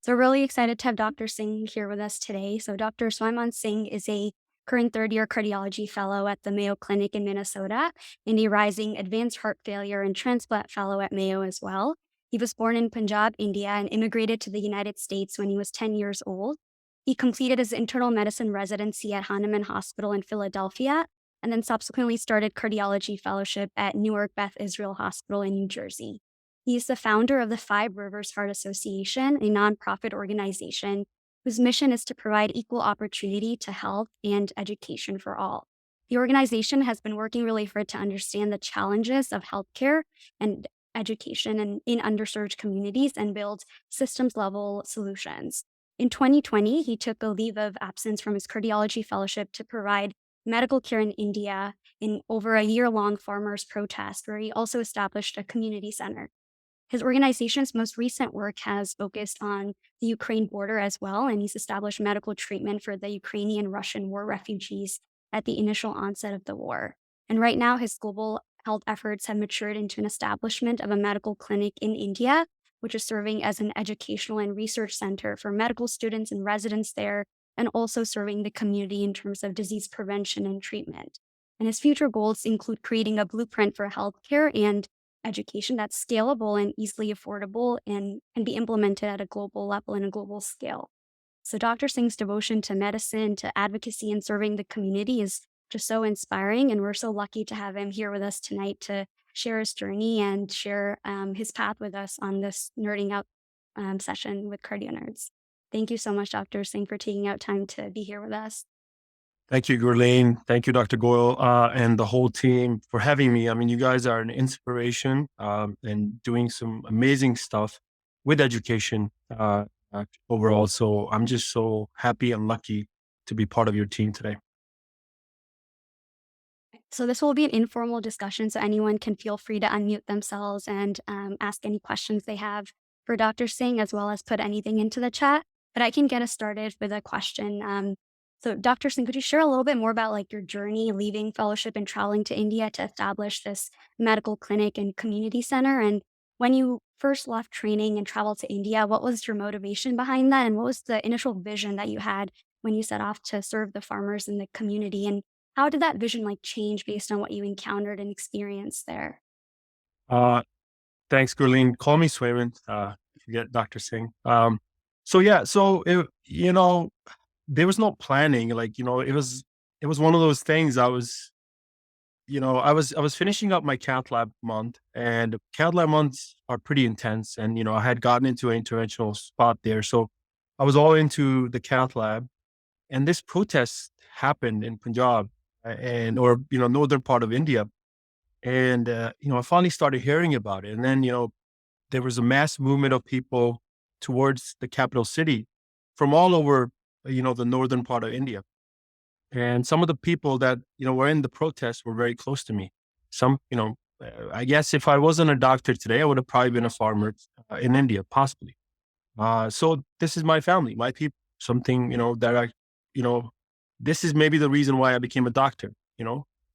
So really excited to have Dr. Singh here with us today. So Dr. Swaiman Singh is a current third-year cardiology fellow at the Mayo Clinic in Minnesota and a rising advanced heart failure and transplant fellow at Mayo as well. He was born in Punjab, India, and immigrated to the United States when he was 10 years old. He completed his internal medicine residency at Hahnemann Hospital in Philadelphia, and then subsequently started cardiology fellowship at Newark Beth Israel Hospital in New Jersey. He's the founder of the Five Rivers Heart Association, a nonprofit organization whose mission is to provide equal opportunity to health and education for all. The organization has been working really hard to understand the challenges of healthcare and education in underserved communities and build systems level solutions. In 2020, he took a leave of absence from his cardiology fellowship to provide medical care in India in over a year long farmers' protest, where he also established a community center. His organization's most recent work has focused on the Ukraine border as well, and he's established medical treatment for the Ukrainian Russian war refugees at the initial onset of the war. And right now, his global health efforts have matured into an establishment of a medical clinic in India, which is serving as an educational and research center for medical students and residents there, and also serving the community in terms of disease prevention and treatment. And his future goals include creating a blueprint for healthcare and education that's scalable and easily affordable and can be implemented at a global level and a global scale. So Dr. Singh's devotion to medicine, to advocacy, and serving the community is just so inspiring. And we're so lucky to have him here with us tonight to share his journey and share his path with us on this nerding out session with CardioNerds. Thank you so much, Dr. Singh, for taking out time to be here with us. Thank you, Gurleen. Thank you, Dr. Goyle, and the whole team for having me. I mean, you guys are an inspiration and doing some amazing stuff with education overall. So I'm just so happy and lucky to be part of your team today. So this will be an informal discussion, so anyone can feel free to unmute themselves and ask any questions they have for Dr. Singh, as well as put anything into the chat. But I can get us started with a question. So Dr. Singh, could you share a little bit more about like your journey leaving fellowship and traveling to India to establish this medical clinic and community center? And when you first left training and traveled to India, what was your motivation behind that? And what was the initial vision that you had when you set off to serve the farmers in the community? And how did that vision like change based on what you encountered and experienced there? Uh, Thanks, Gurleen. Call me Swayman. Forget Dr. Singh. So there was no planning. Like, it was one of those things. I was finishing up my cath lab month, and cath lab months are pretty intense. And, I had gotten into an interventional spot there. So I was all into the cath lab, and this protest happened in Punjab or northern part of India. And, I finally started hearing about it. And then, there was a mass movement of people towards the capital city from all over, the northern part of India. And some of the people that, were in the protests were very close to me. I guess if I wasn't a doctor today, I would have probably been a farmer in India, possibly. So this is my family, my people, something, you know, this is maybe the reason why I became a doctor.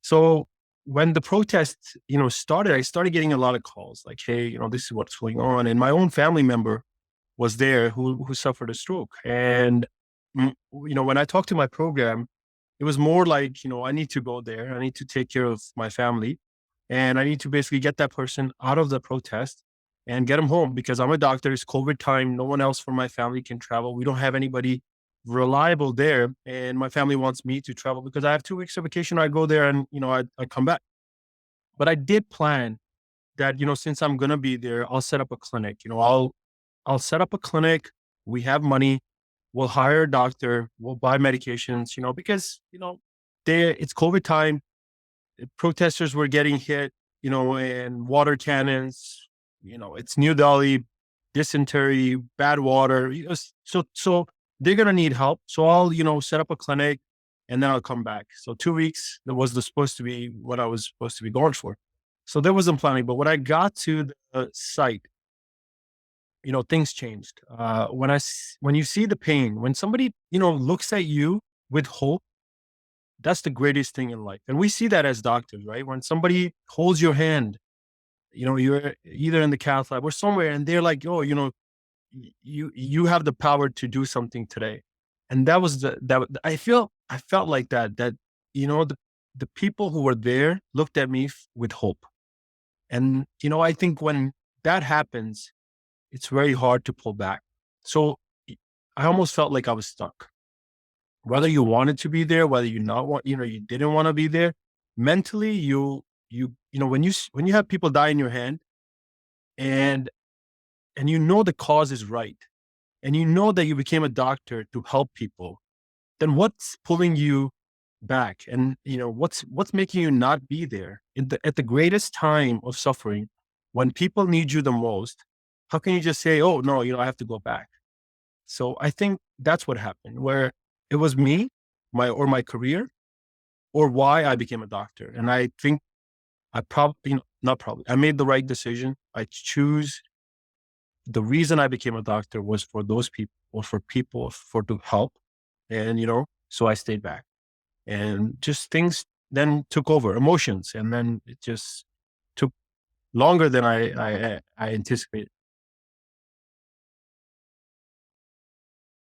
So when the protests, started, I started getting a lot of calls like, hey, this is what's going on. And my own family member was there who suffered a stroke. And, when I talked to my program, it was more like, I need to go there. I need to take care of my family. And I need to basically get that person out of the protest and get them home because I'm a doctor. It's COVID time. No one else from my family can travel. We don't have anybody reliable there. And my family wants me to travel because I have 2 weeks of vacation. I go there and, I come back. But I did plan that, since I'm going to be there, I'll set up a clinic. I'll set up a clinic. We have money. We'll hire a doctor. We'll buy medications, because, it's COVID time. Protesters were getting hit, and water cannons, it's New Delhi, dysentery, bad water, so they're going to need help. So I'll, set up a clinic and then I'll come back. So 2 weeks, that was supposed to be what I was supposed to be going for. So there wasn't planning, but when I got to the site, things changed. When you see the pain, when somebody, looks at you with hope, that's the greatest thing in life. And we see that as doctors, right? When somebody holds your hand, you're either in the cath lab or somewhere and they're like, oh, you have the power to do something today. And that was I felt like that the people who were there looked at me with hope. And I think when that happens, it's very hard to pull back. So y- I almost felt like I was stuck. Whether you wanted to be there, whether you not want, you didn't want to be there, mentally, when you have people die in your hand, and the cause is right, and that you became a doctor to help people, then what's pulling you back? And what's making you not be there at the greatest time of suffering, when people need you the most? How can you just say, oh no, I have to go back? So I think that's what happened, where it was me, my career, or why I became a doctor. And I think I probably, not probably, I made the right decision. I choose the reason I became a doctor was for those people, or for people, for to help. And, so I stayed back, and just things then took over, emotions. And then it just took longer than I anticipated.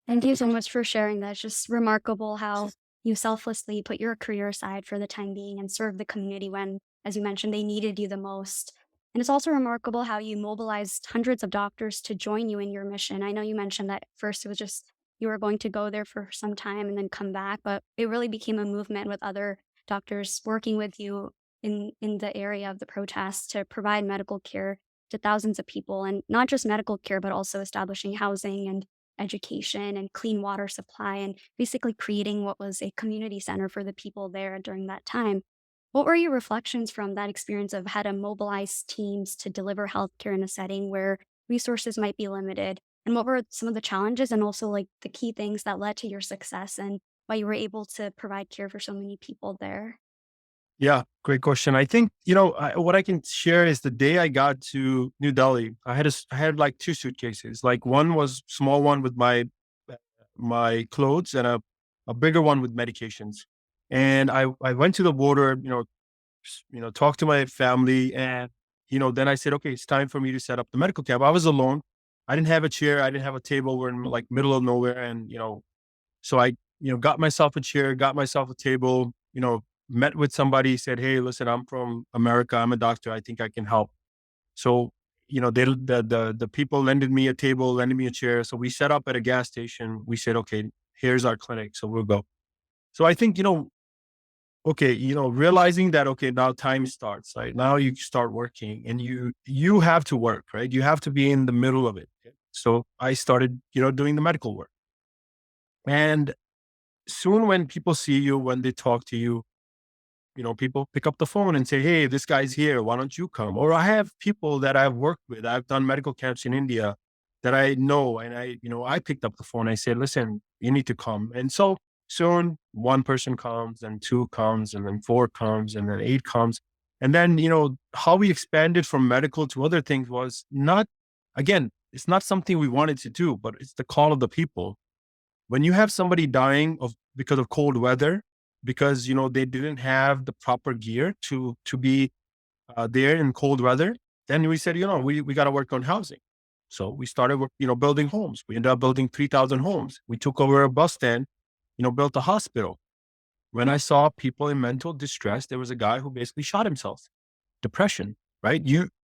Thank you so much for sharing that. It's just remarkable how you selflessly put your career aside for the time being and served the community when, as you mentioned, they needed you the most. And it's also remarkable how you mobilized hundreds of doctors to join you in your mission. I know you mentioned that at first it was just you were going to go there for some time and then come back, but it really became a movement with other doctors working with you in the area of the protests to provide medical care to thousands of people, and not just medical care, but also establishing housing and education and clean water supply, and basically creating what was a community center for the people there during that time. What were your reflections from that experience of how to mobilize teams to deliver healthcare in a setting where resources might be limited? And what were some of the challenges and also like the key things that led to your success and why you were able to provide care for so many people there? Yeah, great question. I think, what I can share is the day I got to New Delhi, I had like two suitcases. Like, one was small one with my clothes, and a bigger one with medications. And I went to the border, talked to my family, and then I said, okay, it's time for me to set up the medical camp. I was alone. I didn't have a chair. I didn't have a table. We're in like middle of nowhere, and so I, got myself a chair, got myself a table, met with somebody, said, hey, listen, I'm from America. I'm a doctor. I think I can help. So, the people lended me a table, lended me a chair. So we set up at a gas station. We said, okay, here's our clinic. So we'll go. So I think, okay, realizing that, okay, now time starts, right? Now you start working, and you have to work, right? You have to be in the middle of it. So I started, doing the medical work. And soon, when people see you, when they talk to you, people pick up the phone and say, hey, this guy's here. Why don't you come? Or I have people that I've worked with. I've done medical camps in India that I know. And I picked up the phone. I said, listen, you need to come. And so soon, one person comes, and two comes, and then four comes, and then eight comes. And then, how we expanded from medical to other things was not, again, it's not something we wanted to do, but it's the call of the people. When you have somebody dying because of cold weather, because they didn't have the proper gear to be there in cold weather, then we said, we got to work on housing. So we started building homes. We ended up building 3,000 homes. We took over a bus stand, built a hospital. When I saw people in mental distress, there was a guy who basically shot himself. Depression, right?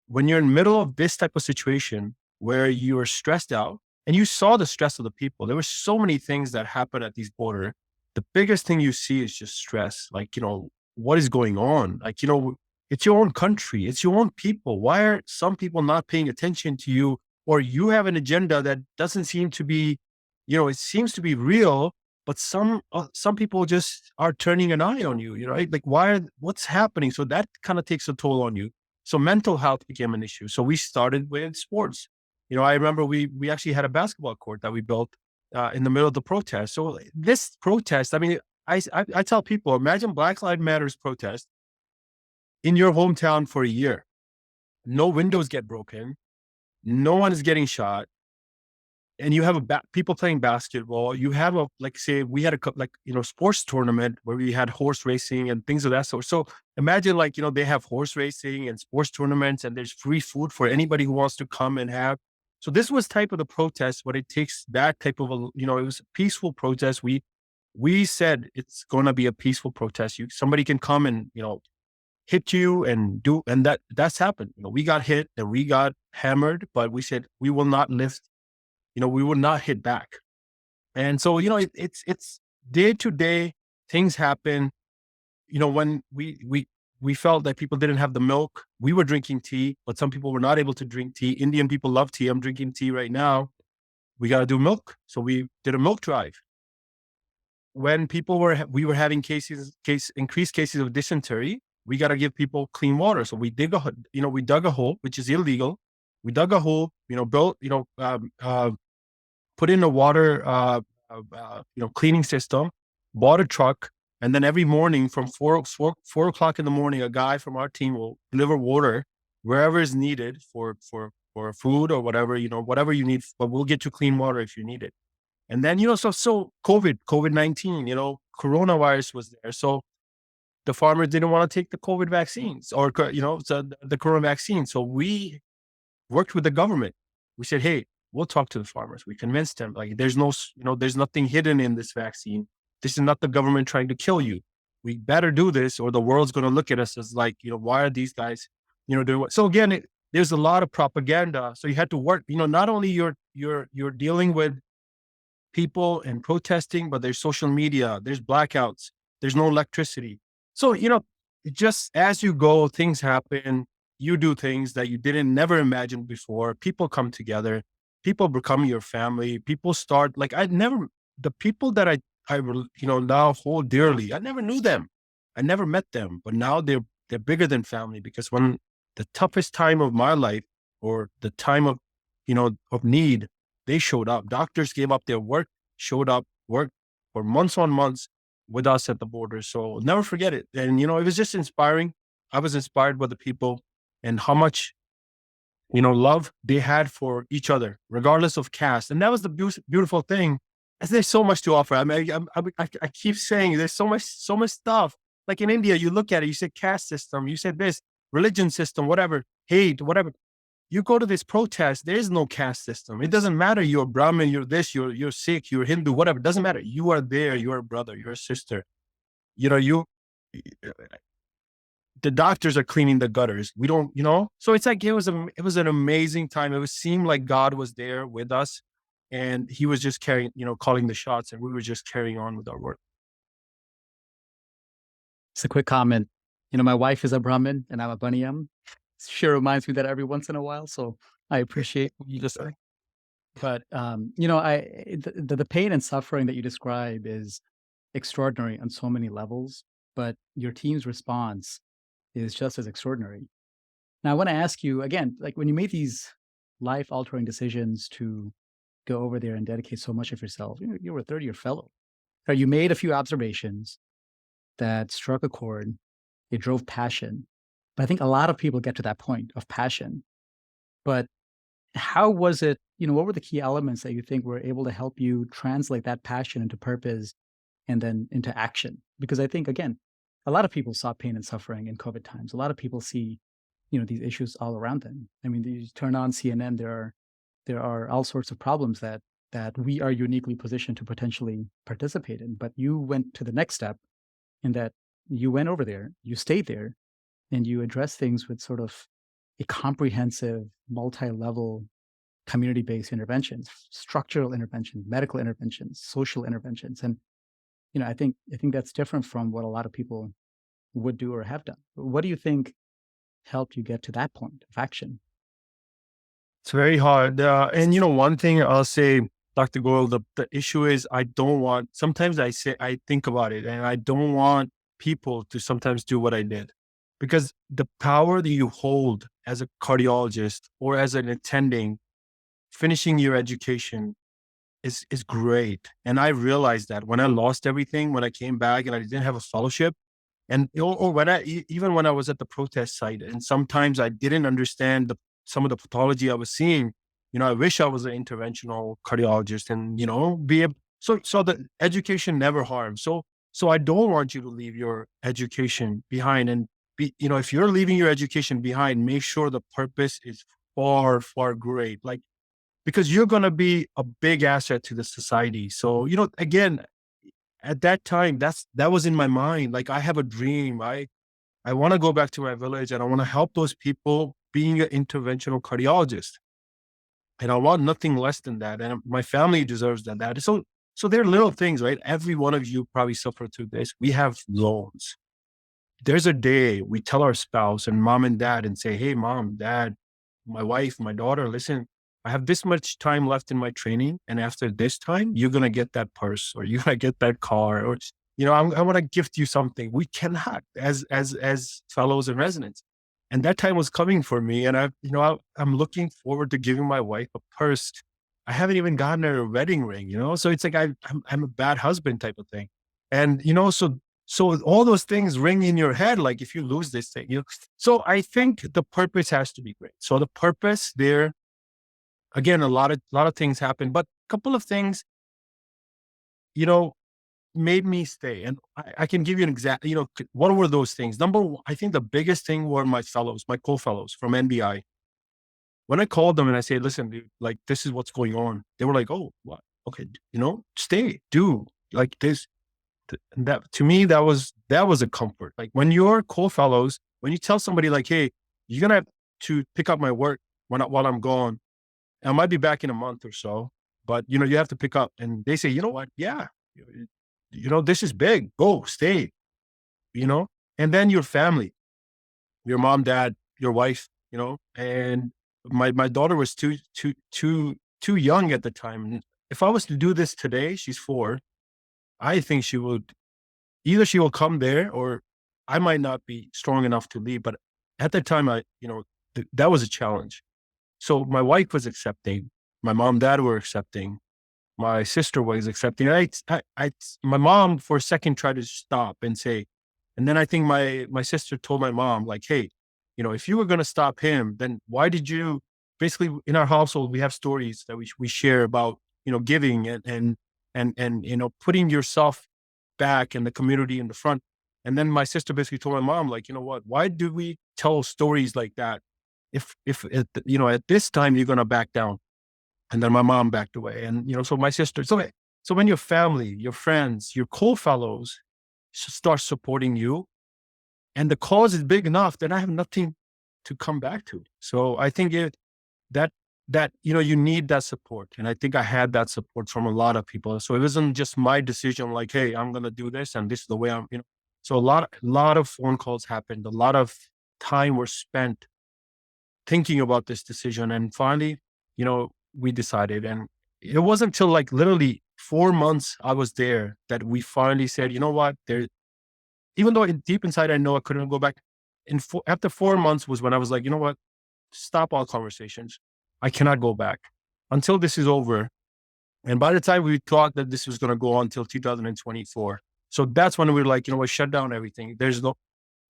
When you're in the middle of this type of situation where you are stressed out, and you saw the stress of the people, there were so many things that happen at these border. The biggest thing you see is just stress. Like, what is going on? Like, it's your own country, it's your own people. Why are some people not paying attention to you? Or you have an agenda that doesn't seem to be, it seems to be real, but some people just are turning an eye on you, right? Like, what's happening? So that kind of takes a toll on you. So mental health became an issue. So we started with sports. I remember we actually had a basketball court that we built in the middle of the protest. So this protest, I mean, I tell people, imagine Black Lives Matters protest in your hometown for a year. No windows get broken. No one is getting shot, and you have people playing basketball. You have like, say, we had sports tournament where we had horse racing and things of that sort. So imagine, like, they have horse racing and sports tournaments, and there's free food for anybody who wants to come and have. So this was type of the protest, but it takes that type of a, it was a peaceful protest. We said it's going to be a peaceful protest. Somebody can come and, hit you and and that's happened. We got hit and we got hammered, but we said we will not lift, we will not hit back. And so, it's day to day things happen. When we felt that people didn't have the milk, we were drinking tea, but some people were not able to drink tea. Indian people love tea. I'm drinking tea right now. We got to do milk. So we did a milk drive. When we were having increased cases of dysentery, we got to give people clean water. So we dug a hole, which is illegal. We dug a hole, built, put in a water, cleaning system, bought a truck, and then every morning from 4 o'clock in the morning, a guy from our team will deliver water wherever is needed for food or whatever, whatever you need, but we'll get you clean water if you need it. And then, so COVID-19, coronavirus was there. So the farmers didn't want to take the COVID vaccines or, so the corona vaccine. So we worked with the government. We said, hey, we'll talk to the farmers. We convinced them, like, there's nothing hidden in this vaccine. This is not the government trying to kill you. We better do this or the world's going to look at us as like, why are these guys, doing what? So again, there's a lot of propaganda. So you had to work, not only you're dealing with people and protesting, but there's social media, there's blackouts, there's no electricity. So, just as you go, things happen. You do things that you didn't never imagine before. People come together. People become your family. People start like the people that I now hold dearly. I never knew them. I never met them, but now they're bigger than family because when the toughest time of my life or the time of, of need, they showed up. Doctors gave up their work, showed up, worked for months on months with us at the border. So I'll never forget it. And, it was just inspiring. I was inspired by the people and how much, love they had for each other, regardless of caste. And that was the beautiful thing. And there's so much to offer. I mean, I keep saying there's so much stuff. Like in India, you look at it, you said caste system, you said this, religion system, whatever, hate, whatever. You go to this protest, there is no caste system. It doesn't matter. You're Brahmin, you're this, you're Sikh, you're Hindu, whatever. It doesn't matter. You are there. You're a brother, you're a sister. The doctors are cleaning the gutters. We don't, so it's like, it was an amazing time. Seemed like God was there with us and he was just calling the shots and we were just carrying on with our work. It's a quick comment. My wife is a Brahmin and I'm a Baniyam. She reminds me that every once in a while. So I appreciate what you just said. But, the pain and suffering that you describe is extraordinary on so many levels, but your team's response is just as extraordinary. Now, I want to ask you again, like when you made these life altering decisions to go over there and dedicate so much of yourself, you were a third year fellow. Right? You made a few observations that struck a chord. It drove passion. But I think a lot of people get to that point of passion. But how was it, what were the key elements that you think were able to help you translate that passion into purpose and then into action? Because I think, again, a lot of people saw pain and suffering in COVID times. A lot of people see, these issues all around them. I mean, you turn on CNN, there are all sorts of problems that we are uniquely positioned to potentially participate in. But you went to the next step in that you went over there, you stayed there, and you address things with sort of a comprehensive, multi-level, community-based interventions, structural interventions, medical interventions, social interventions. And, I think that's different from what a lot of people would do or have done. What do you think helped you get to that point of action? It's very hard. And one thing I'll say, Dr. Goyal, the issue is sometimes I think about it and I don't want people to sometimes do what I did. Because the power that you hold as a cardiologist or as an attending, finishing your education is great. And I realized that when I lost everything, when I came back and I didn't have a fellowship, and or even when I was at the protest site, and sometimes I didn't understand some of the pathology I was seeing. I wish I was an interventional cardiologist and be able. So the education never harms. So I don't want you to leave your education behind and if you're leaving your education behind, make sure the purpose is far, far great. Like because you're going to be a big asset to the society. So, again, at that time, that was in my mind. Like, I have a dream. I want to go back to my village and I want to help those people being an interventional cardiologist. And I want nothing less than that. And my family deserves that. So there are little things, right? Every one of you probably suffered through this. We have loans. There's a day we tell our spouse and mom and dad and say, hey, mom, dad, my wife, my daughter, listen, I have this much time left in my training. And after this time, you're going to get that purse or you're going to get that car or, I want to gift you something. We cannot as fellows and residents. And that time was coming for me. And I'm looking forward to giving my wife a purse. I haven't even gotten her a wedding ring, So it's like I'm a bad husband type of thing. And, so all those things ring in your head, like if you lose this thing, So I think the purpose has to be great. So the purpose there, again, a lot of things happen, but a couple of things, you know, made me stay. And I can give you an exact, what were those things? Number one, I think the biggest thing were my fellows, my co-fellows from NBI. When I called them and I said, listen, dude, like this is what's going on. They were like, oh, what? Okay, stay, do like this. And that to me, that was a comfort. Like when you're co-fellows, when you tell somebody like, hey, you're gonna have to pick up my work while I'm gone. I might be back in a month or so, but you have to pick up. And they say, you know what? Yeah, this is big. Go, stay, you know, and then your family, your mom, dad, your wife, and my daughter was too young at the time. If I was to do this today, she's 4. I think either she will come there or I might not be strong enough to leave. But at that time, that was a challenge. So my wife was accepting, my mom, dad were accepting, my sister was accepting. My mom for a second tried to stop and say, and then I think my sister told my mom, like, hey, if you were going to stop him, then why did you? Basically, in our household, we have stories that we share about giving and putting yourself back and the community in the front. And then my sister basically told my mom, like, you know what? Why do we tell stories like that? If at this time you're going to back down. And then my mom backed away. And, so my sister, so when your family, your friends, your co-fellows start supporting you and the cause is big enough, then I have nothing to come back to. So I think that, you need that support. And I think I had that support from a lot of people. So it wasn't just my decision, like, hey, I'm going to do this and this is the way so a lot of phone calls happened. A lot of time was spent thinking about this decision. And finally, we decided. And it wasn't until like literally 4 months I was there that we finally said, you know what, even though deep inside I know I couldn't go back. After 4 months was when I was like, you know what, stop all conversations. I cannot go back until this is over. And by the time we thought that this was going to go on until 2024. So that's when we were like, shut down everything. There's no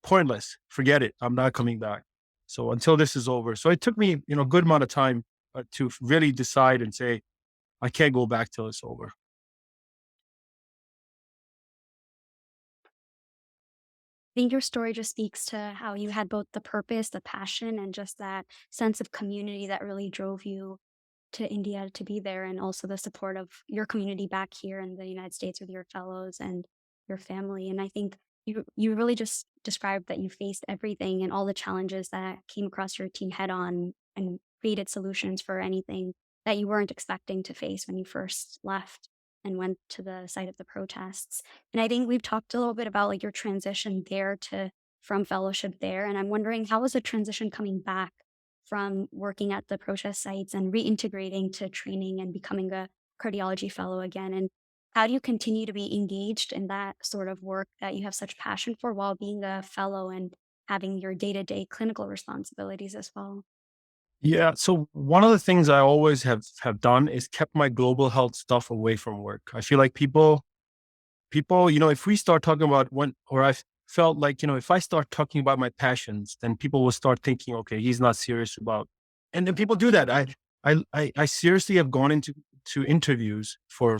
pointless. Forget it. I'm not coming back. So until this is over. So it took me, a good amount of time to really decide and say, I can't go back till it's over. I think your story just speaks to how you had both the purpose, the passion, and just that sense of community that really drove you to India to be there, and also the support of your community back here in the United States with your fellows and your family. And I think you really just described that you faced everything and all the challenges that came across your team head on and created solutions for anything that you weren't expecting to face when you first left and went to the site of the protests. And I think we've talked a little bit about like your transition there to from fellowship there. And I'm wondering, how was the transition coming back from working at the protest sites and reintegrating to training and becoming a cardiology fellow again? And how do you continue to be engaged in that sort of work that you have such passion for while being a fellow and having your day-to-day clinical responsibilities as well? Yeah. So one of the things I always have done is kept my global health stuff away from work. I feel like people, if we start talking about felt like, if I start talking about my passions, then people will start thinking, okay, he's not serious about, and then people do that. I seriously have gone into interviews for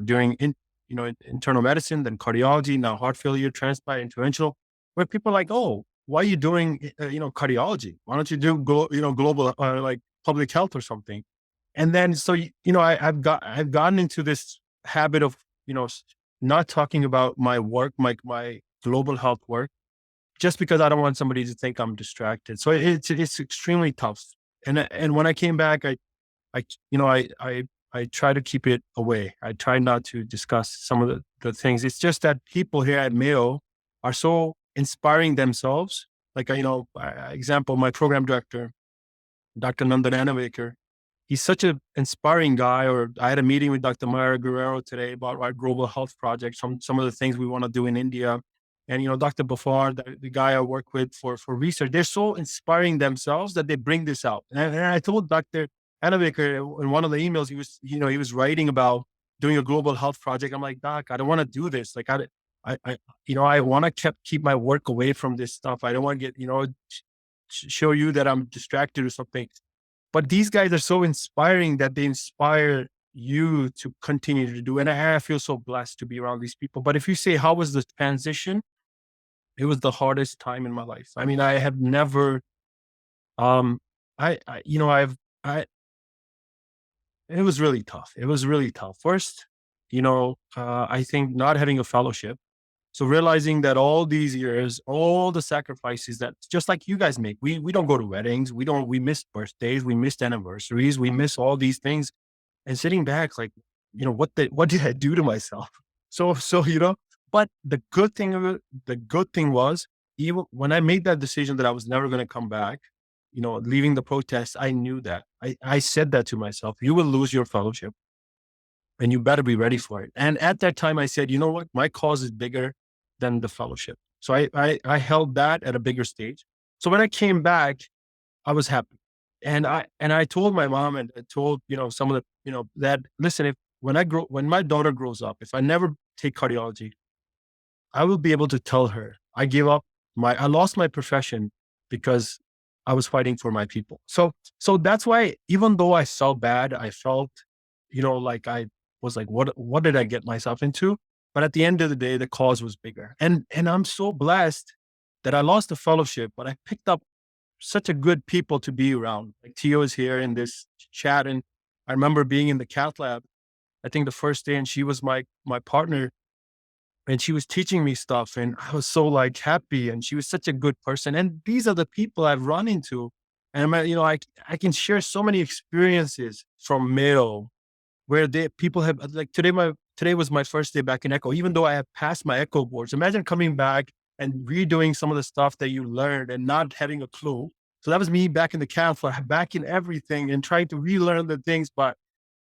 doing internal medicine, then cardiology, now heart failure, transplant, interventional, where people are like, oh, why are you doing, cardiology? Why don't you do, global, like public health or something? And then, so, I've gotten into this habit of, not talking about my work, my global health work, just because I don't want somebody to think I'm distracted. So it's extremely tough. And when I came back, I, you know, I try to keep it away. I try not to discuss some of the things. It's just that people here at Mayo are so inspiring themselves. Like, example, my program director, Dr. Nandan Anavaker, he's such an inspiring guy. Or I had a meeting with Dr. Mara Guerrero today about our global health project, some of the things we want to do in India. And, Dr. Bafar, the guy I work with for research, they're so inspiring themselves that they bring this out. And I told Dr. Anavaker in one of the emails, he was writing about doing a global health project. I'm like, Doc, I don't want to do this. Like, I want to keep my work away from this stuff. I don't want to get, show you that I'm distracted or something. But these guys are so inspiring that they inspire you to continue to do. And I feel so blessed to be around these people. But if you say, how was the transition? It was the hardest time in my life. I mean, I have never, I you know, I, it was really tough. It was really tough. First, I think not having a fellowship. So realizing that all these years, all the sacrifices that just like you guys make, we don't go to weddings. We miss birthdays. We missed anniversaries. We miss all these things. And sitting back, like, what did I do to myself? So, but the good thing was, even when I made that decision that I was never going to come back, leaving the protest, I knew that. I said that to myself, you will lose your fellowship and you better be ready for it. And at that time I said, you know what, my cause is bigger than the fellowship. So I held that at a bigger stage. So when I came back, I was happy. And I told my mom, and I told, some of the, that, listen, if when my daughter grows up, if I never take cardiology, I will be able to tell her I lost my profession because I was fighting for my people. So that's why, even though I felt bad, I felt, like I was like, what did I get myself into? But at the end of the day, the cause was bigger. And I'm so blessed that I lost the fellowship, but I picked up such a good people to be around. Like Tio is here in this chat. And I remember being in the cath lab, I think the first day, and she was my partner, and she was teaching me stuff, and I was so like happy, and she was such a good person. And these are the people I've run into. And I can share so many experiences from Mayo where people have, like, today was my first day back in Echo, even though I have passed my Echo boards. Imagine coming back and redoing some of the stuff that you learned and not having a clue. So that was me back in the counselor, back in everything, and trying to relearn the things. But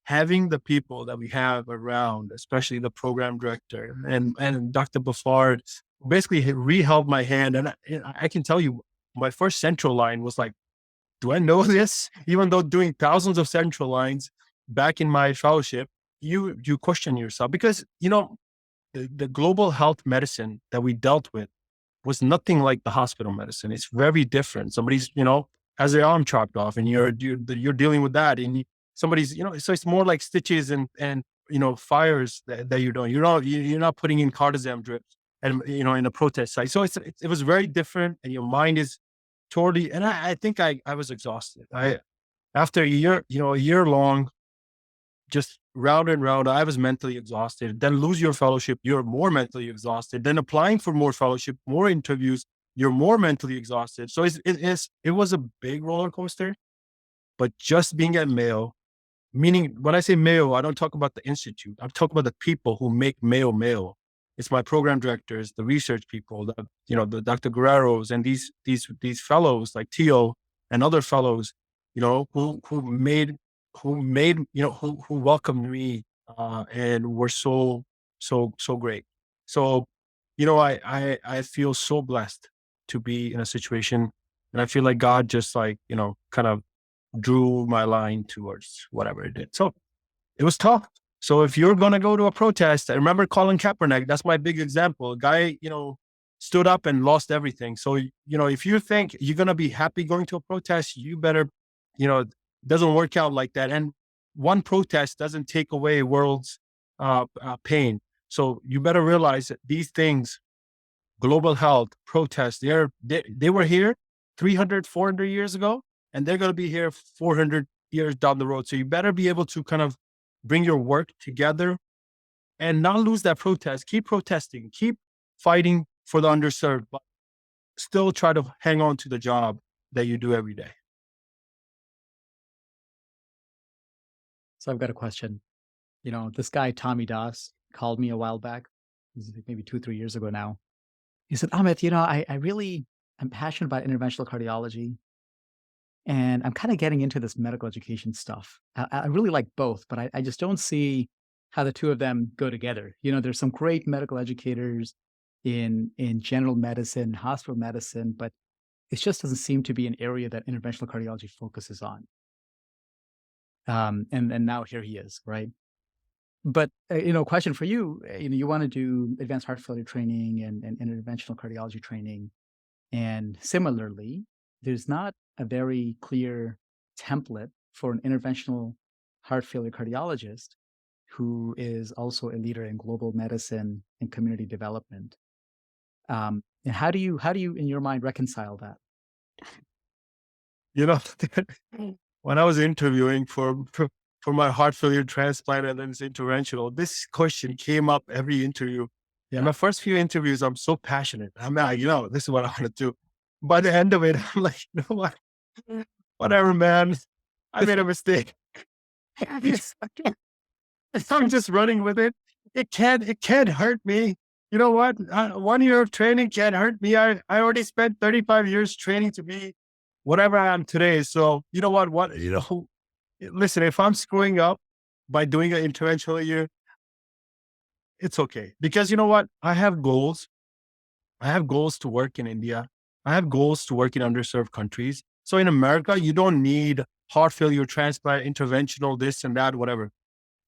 having the people that we have around, especially the program director and Dr. Buffard, basically held my hand. And I can tell you, my first central line was like, do I know this? Even though doing thousands of central lines back in my fellowship, you question yourself, because, the global health medicine that we dealt with was nothing like the hospital medicine. It's very different. Somebody's, has their arm chopped off, and you're dealing with that. And somebody's, so it's more like stitches and fires that you're doing. You're not putting in cardizem drips and, in a protest site. So it was very different, and your mind is totally, and I think I was exhausted. After a year long, just round and round, I was mentally exhausted. Then lose your fellowship, you're more mentally exhausted. Then applying for more fellowship, more interviews, you're more mentally exhausted. So it was a big roller coaster. But just being at Mayo, meaning when I say Mayo, I don't talk about the institute. I'm talking about the people who make Mayo Mayo. It's my program directors, the research people, the Dr. Guerreros, and these fellows like Tio and other fellows, who welcomed me, and were so great. So, I feel so blessed to be in a situation, and I feel like God just, like, kind of drew my line towards whatever it did. So it was tough. So if you're going to go to a protest, I remember Colin Kaepernick, that's my big example. A guy, stood up and lost everything. So, if you think you're going to be happy going to a protest, you better, it doesn't work out like that. And one protest doesn't take away world's pain. So you better realize that these things, global health, protests, they were here 300, 400 years ago, and they're going to be here 400, years down the road. So you better be able to kind of bring your work together and not lose that protest. Keep protesting, keep fighting for the underserved, but still try to hang on to the job that you do every day. So I've got a question. This guy, Tommy Das, called me a while back. This is maybe 2, 3 years ago now. He said, Amit, I'm passionate about interventional cardiology, and I'm kind of getting into this medical education stuff. I really like both, but I just don't see how the two of them go together. There's some great medical educators in general medicine, hospital medicine, but it just doesn't seem to be an area that interventional cardiology focuses on. And now here he is, right? But question for you. You want to do advanced heart failure training and interventional cardiology training, and similarly, there's not a very clear template for an interventional heart failure cardiologist who is also a leader in global medicine and community development. And how do you in your mind reconcile that? You know, when I was interviewing for my heart failure transplant and then it's interventional, this question came up every interview. In Yeah. my first few interviews, I'm so passionate. I'm like, this is what I want to do. By the end of it, I'm like, you know what? Whatever, man. I made a mistake. I'm just running with it. It can't hurt me. You know what? 1 year of training can't hurt me. I already spent 35 years training to be whatever I am today. So you know what, listen, if I'm screwing up by doing an interventional year, it's okay. Because you know what? I have goals. I have goals to work in India. I have goals to work in underserved countries. So in America, you don't need heart failure, transplant, interventional, this and that, whatever.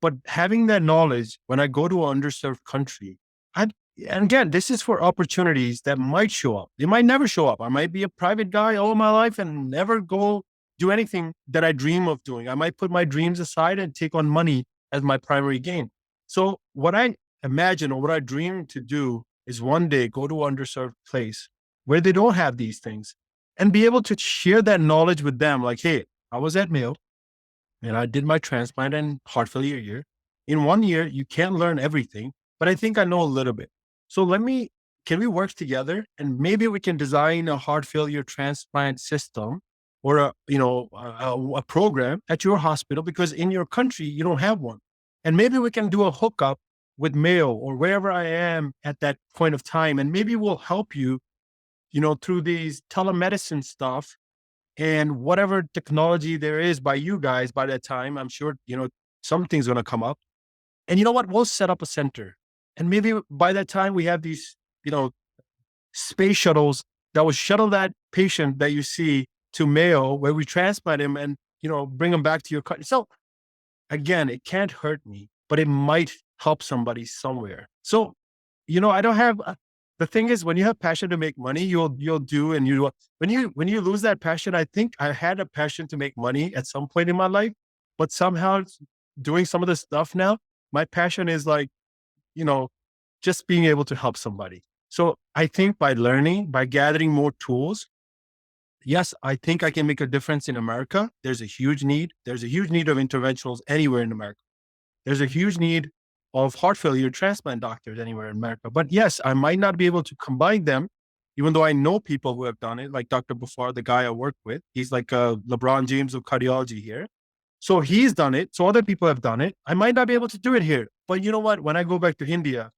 But having that knowledge when I go to an underserved country, I and again, this is for opportunities that might show up. They might never show up. I might be a private guy all my life and never go do anything that I dream of doing. I might put my dreams aside and take on money as my primary gain. So what I imagine or what I dream to do is one day go to an underserved place where they don't have these things and be able to share that knowledge with them. Like, hey, I was at Mayo and I did my transplant and heart failure year. In 1 year, you can't learn everything, but I think I know a little bit. So can we work together and maybe we can design a heart failure transplant system or a program at your hospital because in your country, you don't have one. And maybe we can do a hookup with Mayo or wherever I am at that point of time. And maybe we'll help you, through these telemedicine stuff and whatever technology there is by you guys by that time. I'm sure, something's going to come up. And you know what? We'll set up a center. And maybe by that time we have these, space shuttles that will shuttle that patient that you see to Mayo where we transplant him and, bring him back to your country. So again, it can't hurt me, but it might help somebody somewhere. So, I don't have, the thing is when you have passion to make money, you'll do, and when you lose that passion, I think I had a passion to make money at some point in my life, but somehow doing some of the stuff now, my passion is like, you know, just being able to help somebody. So I think by learning, by gathering more tools, yes, I think I can make a difference in America. There's a huge need. There's a huge need of interventionals anywhere in America. There's a huge need of heart failure transplant doctors anywhere in America. But yes, I might not be able to combine them, even though I know people who have done it, like Dr. Bufar, the guy I work with. He's like a LeBron James of cardiology here. So he's done it. So other people have done it. I might not be able to do it here. But you know what? When I go back to India,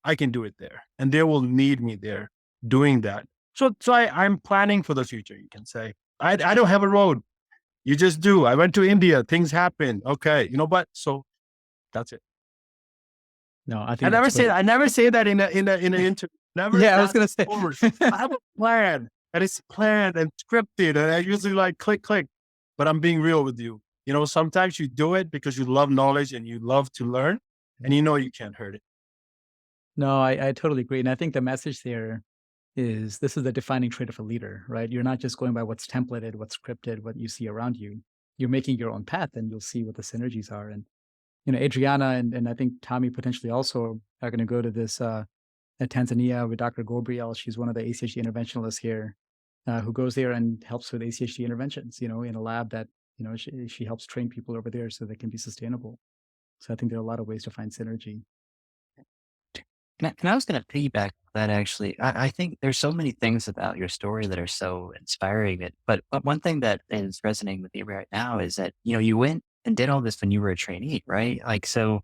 I can do it there. And they will need me there doing that. So I'm planning for the future, you can say. I don't have a road. You just do. I went to India. Things happen. Okay. But so that's it. No, I I think never that's say great. that. I never say that in an interview. Never. Yeah, I was That's gonna say. forward. I have a plan, and it's planned and scripted, and I usually like click, click. But I'm being real with you. Sometimes you do it because you love knowledge and you love to learn, and you can't hurt it. No, I totally agree. And I think the message there is this is the defining trait of a leader, right? You're not just going by what's templated, what's scripted, what you see around you. You're making your own path and you'll see what the synergies are. And, Adriana and I think Tommy potentially also are going to go to this at Tanzania with Dr. Gabriel. She's one of the ACHD interventionalists here who goes there and helps with ACHD interventions, in a lab that She helps train people over there so they can be sustainable. So I think there are a lot of ways to find synergy. And I was going to piggyback that actually. I think there's so many things about your story that are so inspiring. But one thing that is resonating with me right now is that, you went and did all this when you were a trainee, right? Like, so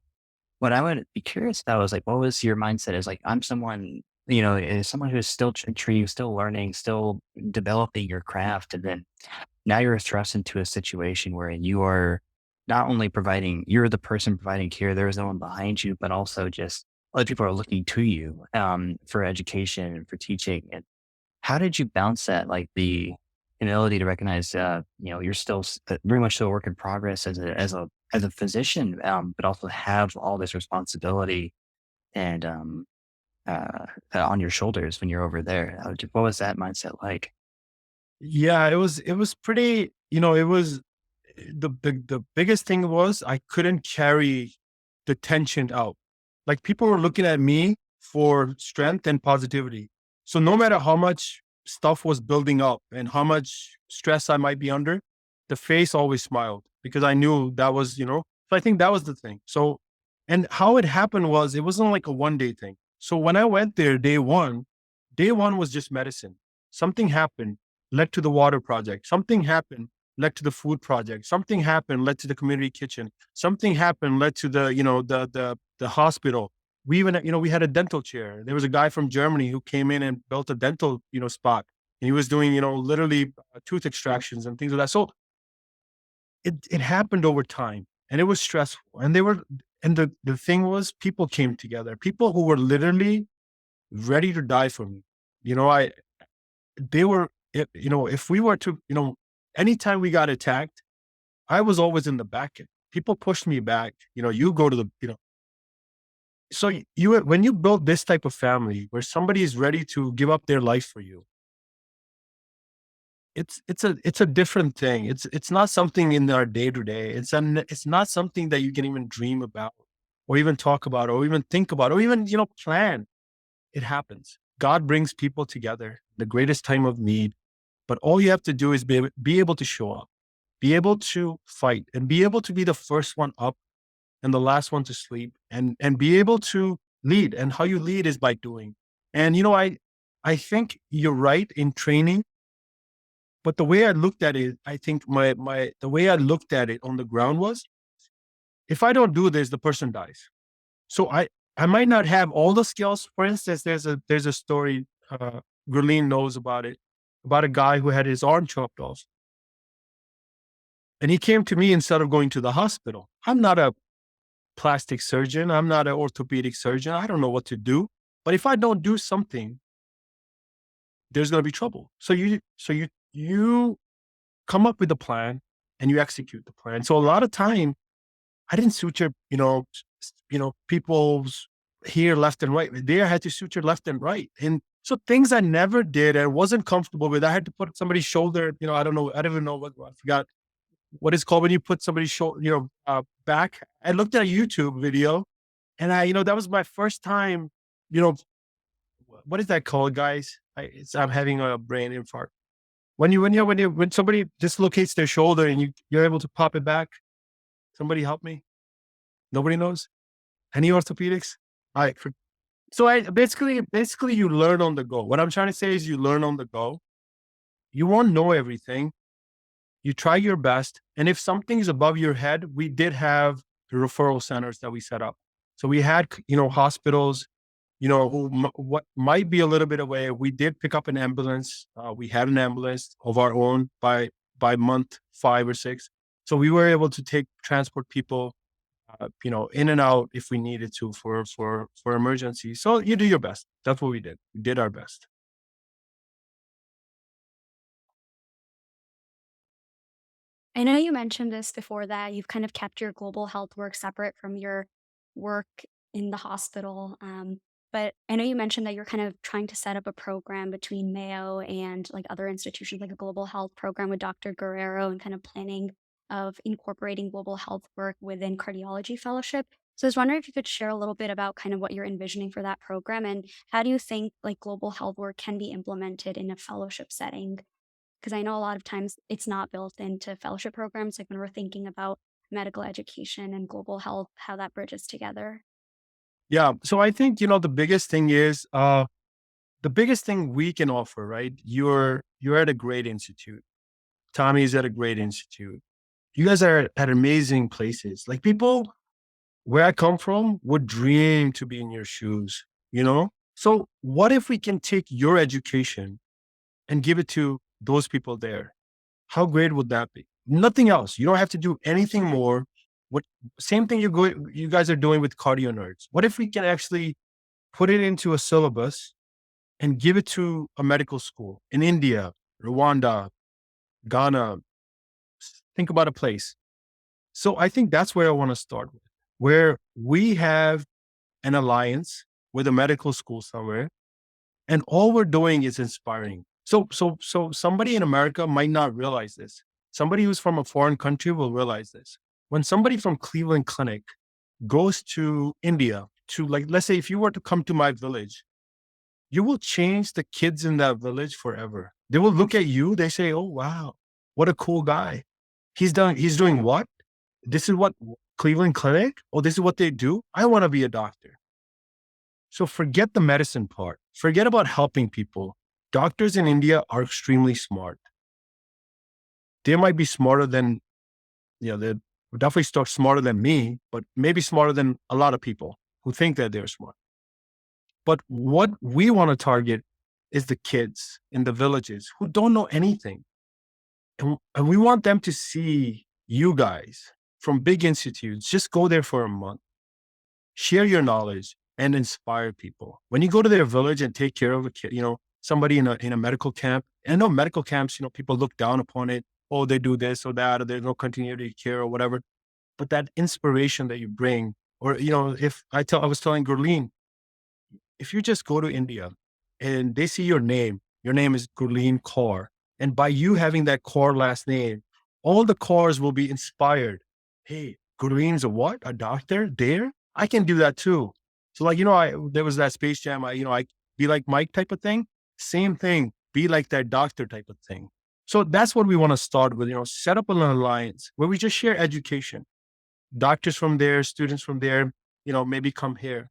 what I would be curious about is like, what was your mindset as like, I'm someone, is someone who is still tree, still learning, still developing your craft. And then now you're thrust into a situation where you are not only you're the person providing care, there is no one behind you, but also just other people are looking to you for education and for teaching. And how did you balance that? Like the inability to recognize, you're still very much still a work in progress as a physician, but also have all this responsibility and on your shoulders when you're over there. What was that mindset like? Yeah, it was pretty, it was the biggest thing was I couldn't carry the tension out. Like people were looking at me for strength and positivity. So no matter how much stuff was building up and how much stress I might be under, the face always smiled because I knew that was, so I think that was the thing. So, and how it happened was it wasn't like a 1 day thing. So when I went there day one was just medicine. Something happened, led to the water project. Something happened, led to the food project. Something happened, led to the community kitchen. Something happened, led to the hospital. We even, we had a dental chair. There was a guy from Germany who came in and built a dental, spot. And he was doing, literally tooth extractions and things like that. So it happened over time and it was stressful. And the thing was people came together, people who were literally ready to die for me. You know, I they were if we were to, anytime we got attacked, I was always in the back. People pushed me back. You go to the, so when you build this type of family where somebody is ready to give up their life for you, it's a different thing. It's not something in our day to day. It's not something that you can even dream about or even talk about or even think about or even, plan. It happens. God brings people together, the greatest time of need. But all you have to do is be able to show up, be able to fight, and be able to be the first one up and the last one to sleep, and be able to lead. And how you lead is by doing. And I think you're right in training, but the way I looked at it, I think the way I looked at it on the ground was, if I don't do this, the person dies. So I might not have all the skills. For instance, there's a story, Gurleen knows about it, about a guy who had his arm chopped off. And he came to me instead of going to the hospital. I'm not a plastic surgeon. I'm not an orthopedic surgeon. I don't know what to do. But if I don't do something, there's going to be trouble. So you come up with a plan and you execute the plan. So a lot of time, I didn't suture, people's here left and right. There I had to suture left and right. And so things I never did and wasn't comfortable with, I had to put somebody's shoulder, I don't know, I don't even know what, I forgot what is called when you put somebody's shoulder, back. I looked at a YouTube video and that was my first time, you know, what is that called, guys? I'm having a brain infarct. When somebody dislocates their shoulder and you're able to pop it back, somebody help me. Nobody knows any orthopedics. I so I basically you learn on the go. What I'm trying to say is you learn on the go. You won't know everything. You try your best. And if something is above your head, we did have referral centers that we set up. So we had, hospitals, what might be a little bit away. We did pick up an ambulance. We had an ambulance of our own by month 5 or 6. So we were able to transport people, in and out if we needed to for emergency. So you do your best. That's what we did. We did our best. I know you mentioned this before that you've kind of kept your global health work separate from your work in the hospital. But I know you mentioned that you're kind of trying to set up a program between Mayo and like other institutions, like a global health program with Dr. Guerrero and kind of planning of incorporating global health work within cardiology fellowship. So I was wondering if you could share a little bit about kind of what you're envisioning for that program and how do you think like global health work can be implemented in a fellowship setting? Because I know a lot of times it's not built into fellowship programs, like when we're thinking about medical education and global health, how that bridges together. Yeah. So I think, the biggest thing is, the biggest thing we can offer, right? You're at a great institute. Tommy's at a great institute. You guys are at amazing places. Like, people where I come from would dream to be in your shoes, you know? So what if we can take your education and give it to those people there? How great would that be? Nothing else. You don't have to do anything more. What Same thing you guys are doing with CardioNerds. What if we can actually put it into a syllabus and give it to a medical school in India, Rwanda, Ghana? Think about a place. So I think that's where I want to start with, where we have an alliance with a medical school somewhere, and all we're doing is inspiring. So somebody in America might not realize this. Somebody who's from a foreign country will realize this. When somebody from Cleveland Clinic goes to India, to, like, let's say if you were to come to my village, you will change the kids in that village forever. They will look at you, they say, "Oh wow, what a cool guy. He's doing what? This is what Cleveland Clinic? Oh, this is what they do? I want to be a doctor." So forget the medicine part. Forget about helping people. Doctors in India are extremely smart. They might be smarter than, they're definitely still smarter than me, but maybe smarter than a lot of people who think that they're smart. But what we want to target is the kids in the villages who don't know anything. And we want them to see you guys from big institutes. Just go there for a month, share your knowledge, and inspire people. When you go to their village and take care of a kid, somebody in a medical camp, and I know medical camps, people look down upon it. Oh, they do this or that, or there's no continuity care or whatever. But that inspiration that you bring, or, if I was telling Gurleen, if you just go to India and they see your name is Gurleen Kaur, and by you having that Kaur last name, all the Kaurs will be inspired. Hey, Gurleen's a what? A doctor there? I can do that too. So, like, there was that Space Jam, I be like Mike type of thing. Same thing, be like that doctor type of thing. So that's what we want to start with, set up an alliance where we just share education. Doctors from there, students from there, maybe come here.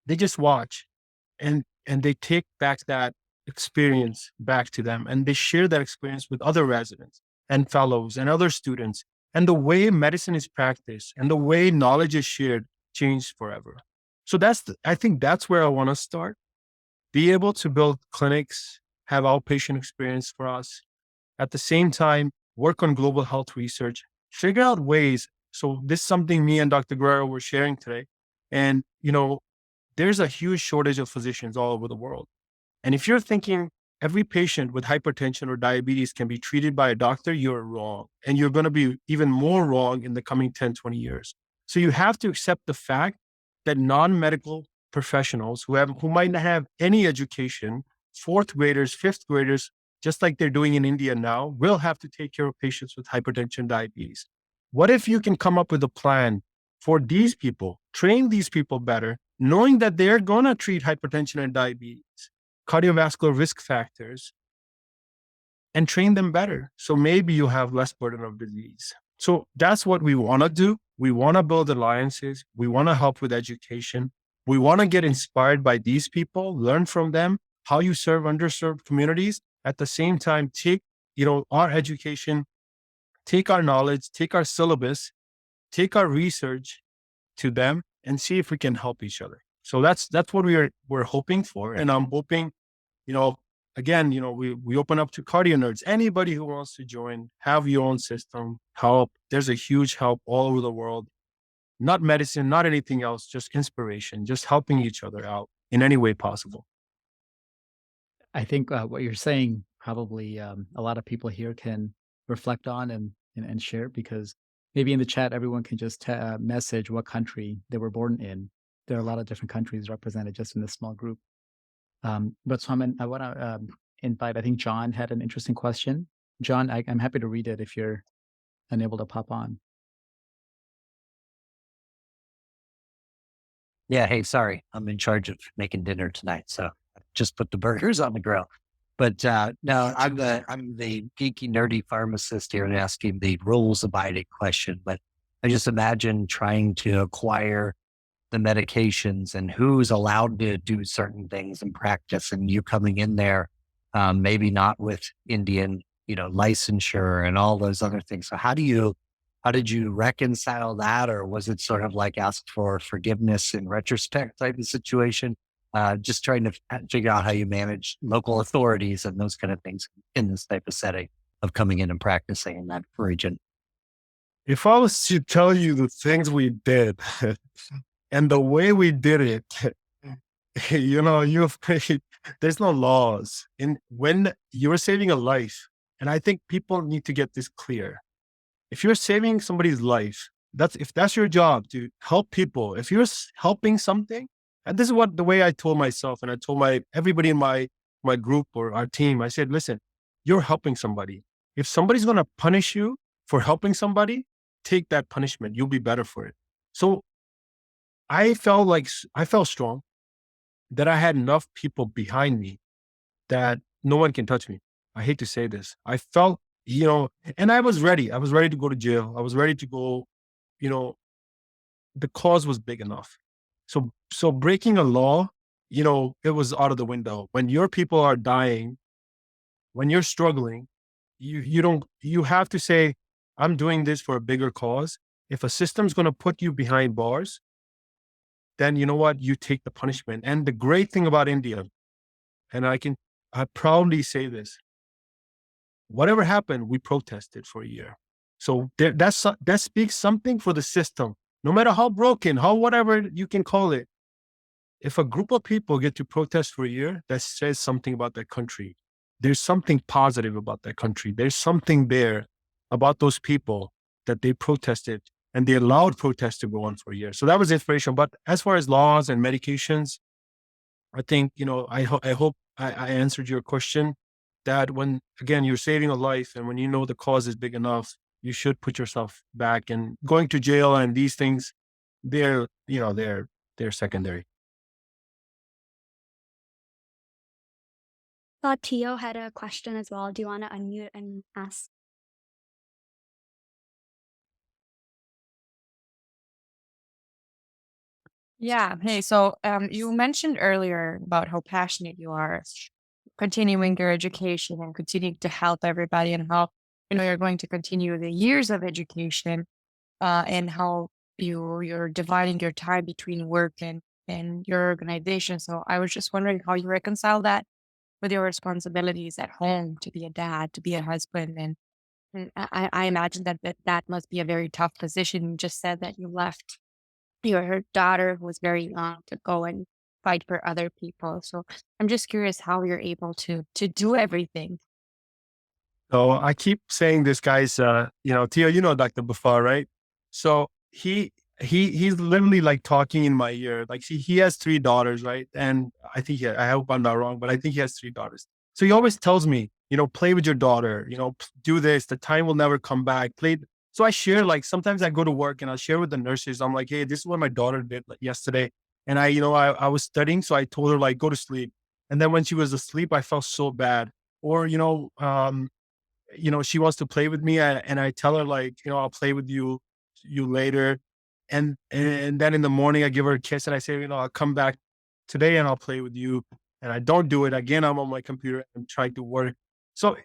They just watch, and they take back that experience back to them, and they share that experience with other residents and fellows and other students, and the way medicine is practiced and the way knowledge is shared changed forever. So I think that's where I want to start. Be able to build clinics, have outpatient experience for us, at the same time work on global health research, figure out ways. So this is something me and Dr. Guerrero were sharing today. And there's a huge shortage of physicians all over the world. And if you're thinking every patient with hypertension or diabetes can be treated by a doctor, you're wrong. And you're going to be even more wrong in the coming 10, 20 years. So you have to accept the fact that non-medical professionals who might not have any education, fourth graders, fifth graders, just like they're doing in India now, will have to take care of patients with hypertension, diabetes. What if you can come up with a plan for these people, train these people better, knowing that they're going to treat hypertension and diabetes, cardiovascular risk factors, and train them better? So maybe you have less burden of disease. So that's what we want to do. We want to build alliances. We want to help with education. We want to get inspired by these people, learn from them, how you serve underserved communities. At the same time, take, our education, take our knowledge, take our syllabus, take our research to them, and see if we can help each other. So that's what we're hoping for. And I'm hoping, you know, again, we open up to CardioNerds. Anybody who wants to join, have your own system, help. There's a huge help all over the world. Not medicine, not anything else, just inspiration, just helping each other out in any way possible. I think what you're saying probably a lot of people here can reflect on and share, because maybe in the chat everyone can just message what country they were born in. There are a lot of different countries represented just in this small group. But Swaiman, I want to invite. I think John had an interesting question. John, I'm happy to read it if you're unable to pop on. Yeah. Hey, sorry. I'm in charge of making dinner tonight. So I just put the burgers on the grill. But no, I'm the geeky nerdy pharmacist here and asking the rules abiding question. But I just imagine trying to acquire the medications and who's allowed to do certain things in practice, and you coming in there, maybe not with Indian, licensure and all those other things. So how did you reconcile that? Or was it sort of like ask for forgiveness in retrospect type of situation? Just trying to figure out how you manage local authorities and those kind of things in this type of setting of coming in and practicing in that region. If I was to tell you the things we did and the way we did it, you've there's no laws. And when you're saving a life, and I think people need to get this clear. If you're saving somebody's life, if that's your job to help people, if you're helping something, and this is what the way I told myself, and I told everybody in my group or our team, I said, listen, you're helping somebody. If somebody's gonna punish you for helping somebody, take that punishment. You'll be better for it. So I felt strong that I had enough people behind me that no one can touch me. I hate to say this. I felt, and I was ready. I was ready to go to jail. I was ready to go, you know, the cause was big enough. So breaking a law, it was out of the window. When your people are dying, when you're struggling, you have to say, I'm doing this for a bigger cause. If a system's going to put you behind bars, then you know what? You take the punishment. And the great thing about India, and I proudly say this, whatever happened, we protested for a year. So that speaks something for the system. No matter how broken, how whatever you can call it, if a group of people get to protest for a year, that says something about that country. There's something positive about that country. There's something there about those people that they protested and they allowed protests to go on for a year. So that was inspiration. But as far as laws and medications, I think, I hope I answered your question that when, again, you're saving a life and when you know the cause is big enough, you should put yourself back, and going to jail and these things, they're secondary. Thought Tio had a question as well. Do you want to unmute and ask? Yeah. Hey, so you mentioned earlier about how passionate you are continuing your education and continuing to help everybody, and how you're going to continue the years of education, and how you're dividing your time between work and your organization. So I was just wondering how you reconcile that with your responsibilities at home, to be a dad, to be a husband, and I imagine that must be a very tough position. You just said that you left your daughter, who was very young, to go and fight for other people. So I'm just curious how you're able to do everything. So I keep saying this guy's, Tio, Dr. Bafar, right? So he's literally like talking in my ear. Like, see, he has 3 daughters, right? And I hope I'm not wrong, but I think he has 3 daughters. So he always tells me, play with your daughter, do this. The time will never come back. Play. So I share, like, sometimes I go to work and I'll share with the nurses. I'm like, hey, this is what my daughter did yesterday. And I was studying. So I told her, like, go to sleep. And then when she was asleep, I felt so bad. Or, she wants to play with me, and I tell her, like, I'll play with you later. And then in the morning I give her a kiss and I say, I'll come back today and I'll play with you. And I don't do it again. I'm on my computer and trying to work. So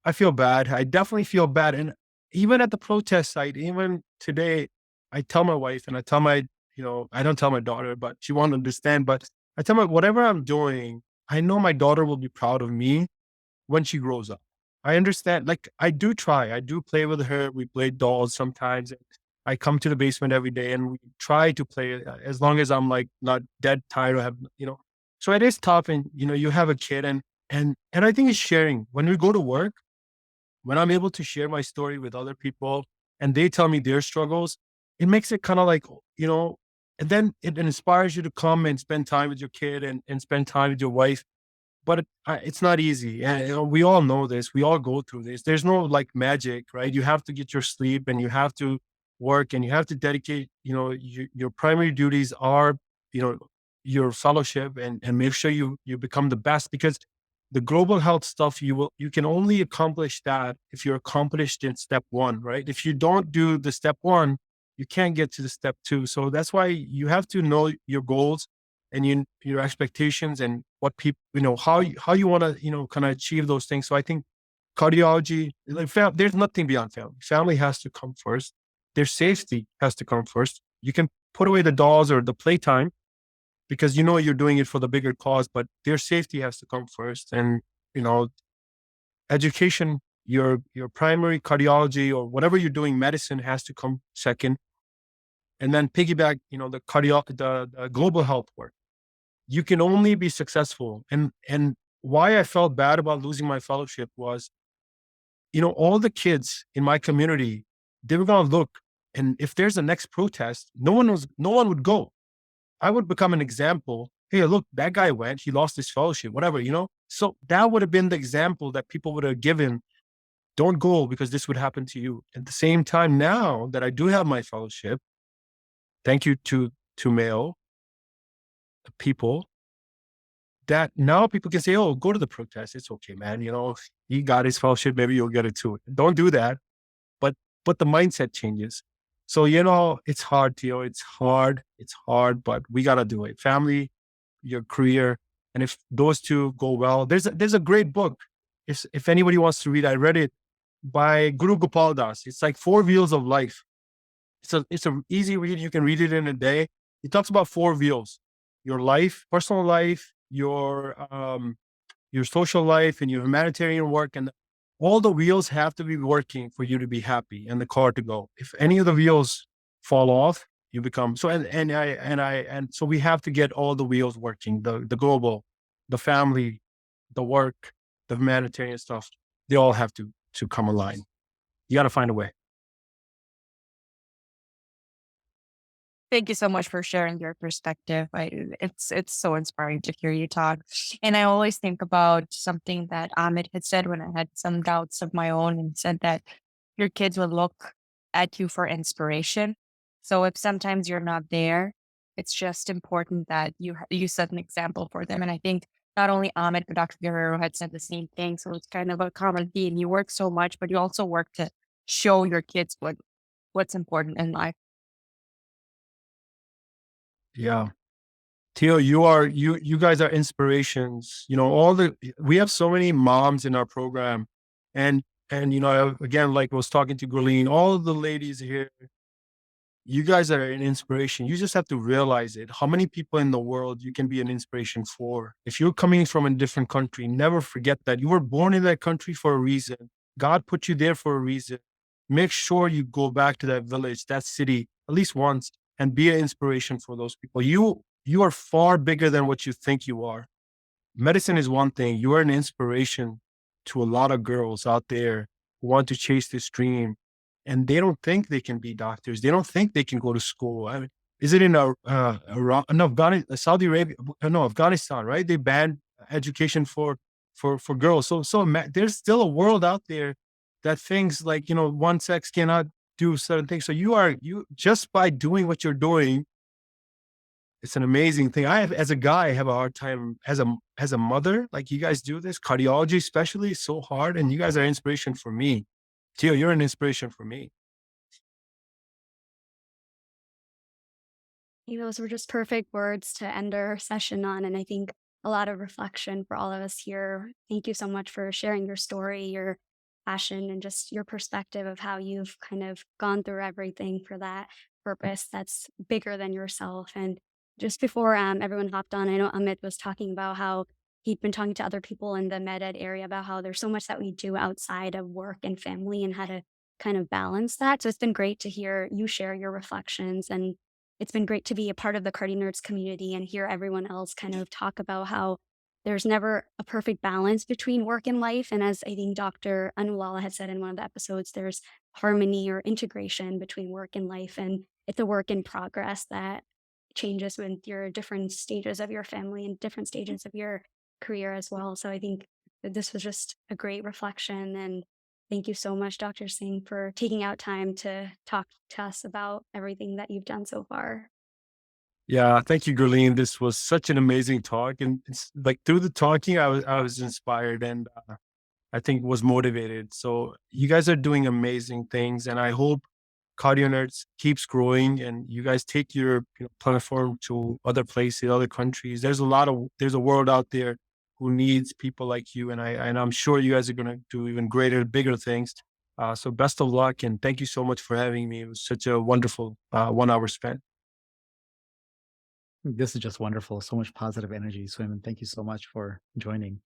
I feel bad. I definitely feel bad. And even at the protest site, even today, I tell my wife and I tell I don't tell my daughter, but she won't understand. But I tell her, whatever I'm doing, I know my daughter will be proud of me when she grows up. I understand. Like, I do try. I do play with her. We play dolls sometimes. I come to the basement every day and we try to play as long as I'm, like, not dead tired or So it is tough, and you have a kid, and I think it's sharing. When we go to work, when I'm able to share my story with other people and they tell me their struggles, it makes it kind of like, and then it inspires you to come and spend time with your kid and spend time with your wife. But it's not easy. And we all know this. We all go through this. There's no, like, magic, right? You have to get your sleep and you have to work and you have to dedicate, your primary duties are, your fellowship, and make sure you become the best, because The global health stuff, you can only accomplish that if you're accomplished in step one, right? If you don't do the step one, you can't get to the step two. So that's why you have to know your goals and your expectations and what people, how you want to, kind of achieve those things. So I think cardiology, like there's nothing beyond family. Family has to come first. Their safety has to come first. You can put away the dolls or the playtime because you're doing it for the bigger cause, but their safety has to come first. And you know, education, your primary cardiology or whatever you're doing, medicine has to come second, and then piggyback, the global health work. You can only be successful. And why I felt bad about losing my fellowship was, all the kids in my community, they were gonna look, and if there's a next protest, no one would go. I would become an example. Hey, look, that guy went, he lost his fellowship, whatever. So that would have been the example that people would have given. Don't go because this would happen to you. At the same time, now that I do have my fellowship, thank you to Mayo people, that now people can say, oh, go to the protest. It's okay, man. He got his fellowship, maybe you'll get it too. Don't do that. But the mindset changes. So, it's hard, Theo. It's hard, but we gotta do it. Family, your career. And if those two go well, there's a great book. If anybody wants to read, I read it by Guru Gopal Das. It's like Four Wheels of Life. It's a easy read. You can read it in a day. It talks about four wheels: your life, personal life, your social life, and your humanitarian work. And all the wheels have to be working for you to be happy and the car to go. If any of the wheels fall off, you become so. And so we have to get all the wheels working: the global, the family, the work, the humanitarian stuff. They all have to come aligned. You got to find a way. Thank you so much for sharing your perspective. It's so inspiring to hear you talk. And I always think about something that Amit had said when I had some doubts of my own, and said that your kids will look at you for inspiration. So if sometimes you're not there, it's just important that you set an example for them. And I think not only Amit, but Dr. Guerrero had said the same thing. So it's kind of a common theme. You work so much, but you also work to show your kids what's important in life. Yeah. Theo, you guys are inspirations. We have so many moms in our program, and again, like I was talking to Gurleen, all of the ladies here, you guys are an inspiration. You just have to realize it. How many people in the world you can be an inspiration for? If you're coming from a different country, never forget that you were born in that country for a reason. God put you there for a reason. Make sure you go back to that village, that city, at least once, and be an inspiration for those people. You are far bigger than what you think you are. Medicine is one thing. You are an inspiration to a lot of girls out there who want to chase this dream, and they don't think they can be doctors. They don't think they can go to school. I mean, is it in Iran, no, Saudi Arabia? No, Afghanistan, right? They banned education for girls. So there's still a world out there that thinks like one sex cannot do certain things. So you just by doing what you're doing, it's an amazing thing. As a guy, I have a hard time as a mother. Like you guys do this cardiology, especially, is so hard, and you guys are inspiration for me. Tio, you're an inspiration for me. Those were just perfect words to end our session on. And I think a lot of reflection for all of us here. Thank you so much for sharing your story, your passion, and just your perspective of how you've kind of gone through everything for that purpose that's bigger than yourself. And just before everyone hopped on, I know Amit was talking about how he'd been talking to other people in the med ed area about how there's so much that we do outside of work and family and how to kind of balance that. So it's been great to hear you share your reflections, and it's been great to be a part of the CardioNerds community and hear everyone else kind of talk about how there's never a perfect balance between work and life. And as I think Dr. Anuwala had said in one of the episodes, there's harmony or integration between work and life. And it's a work in progress that changes with your different stages of your family and different stages of your career as well. So I think that this was just a great reflection, and thank you so much, Dr. Singh, for taking out time to talk to us about everything that you've done so far. Yeah, thank you, Gurleen. This was such an amazing talk, and it's like through the talking, I was inspired and I think was motivated. So you guys are doing amazing things, and I hope CardioNerds keeps growing, and you guys take your platform to other places, other countries. There's a world out there who needs people like you, and I'm sure you guys are going to do even greater, bigger things. So best of luck, and thank you so much for having me. It was such a wonderful 1 hour spent. This is just wonderful. So much positive energy, Swim. And thank you so much for joining.